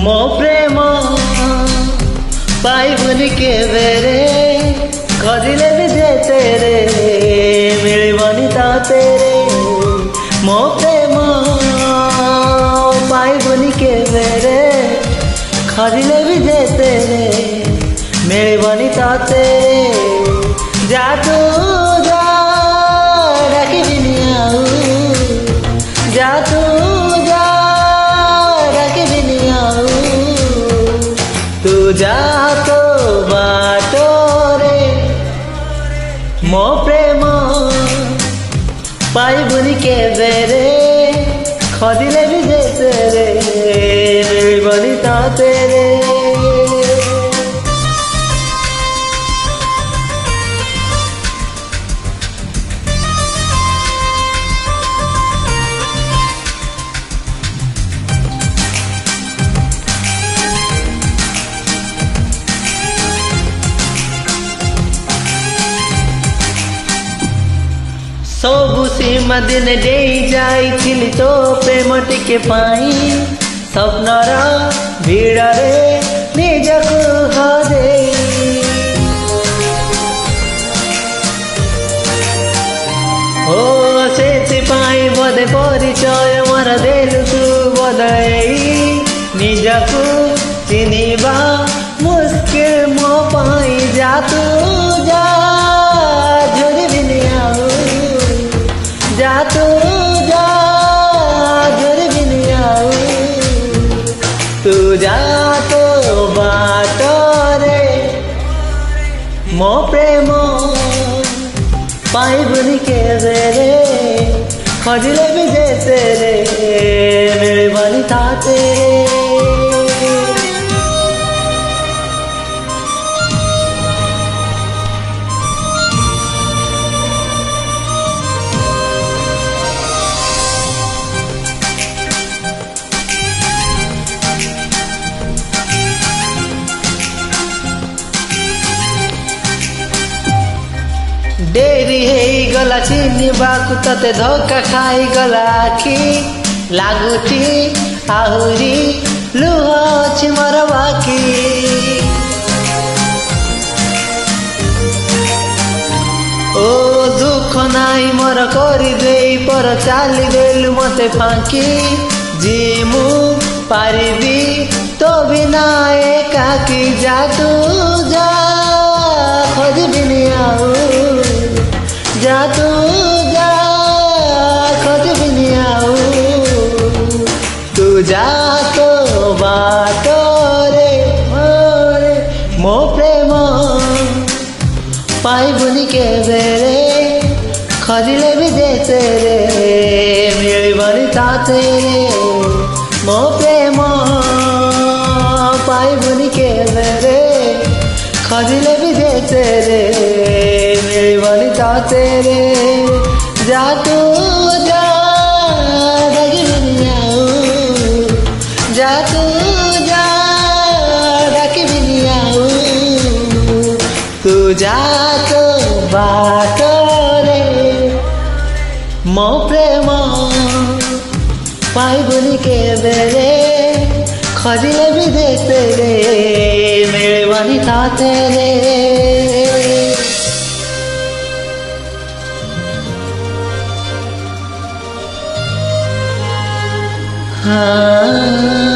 ମୋ ପ୍ରେମ ପାଇବୁନି କେବେରେ ଖୋଜିଲେ ବି ଯେତେରେ ମିଳିବନି ତତେରେ ମୋ ପ୍ରେମ ପାଇବୁନି କେବେରେ ଖୋଜିଲେ ବି ଯେତେରେ ମିଳିବନି ତତେରେ ଯା ତୁ ଯା ଡାକିବିନି ଆଉ ଯା ତୁ ଯା ଡାକିବିନି ଆଉ ତୁ ଯା ତୋ ବାଟରେ ମୋ ପ୍ରେମ ପାଇବୁନି କେବେରେ ଖୋଜିଲେ ବି ଯେତେରେ ମିଳିବନି ତତେରେ सबु सीमा दिन दे जाइथिली तो प्रेम टिके पाई स्वप्नर भिड़रे निजकु हरे ओ सेथिपाई बोधे परिचय मोर देलु तू बदई निजकु चिनिबा मुस्किल मो पाई जा तू जा झुरिबिनी आऊ जा तू जा झुरिबिनी आऊ तू जा तो बाटरे मो प्रेम पाइबुनी केबेरे खोजिले भी जेतेरे मिलिबनी ततेरे डेरी हेई गला चिन्हिबाकु तते धोका खाई गला आखि लागुची आहुरी लुह अछि मोर बाकी ओ दुख नाई मोर करी देई पर चाली गेलु मते फांकी जी मु पारिबी तो बिना एकाकी जा तू जा खोजिबिनी आऊ जा तू जा खोजिबिनी आऊ तू जा तो बाटरे मो प्रेम पाइबुनी केबेरे खोजिले भी जेतेरे मिलिबनी ततेरे मो प्रेम पाइबुनी केबेरे खोजिले भी जेतेरे मिलिबनी ततेरे जा तू जा डाकिबिनी आऊ जा तू जा डाकिबिनी आऊ तू जा तो बाटरे मो प्रेम पाइबुनी केबेरे खोजिले भी जेतेरे मिलिबनी ततेरे हाँ।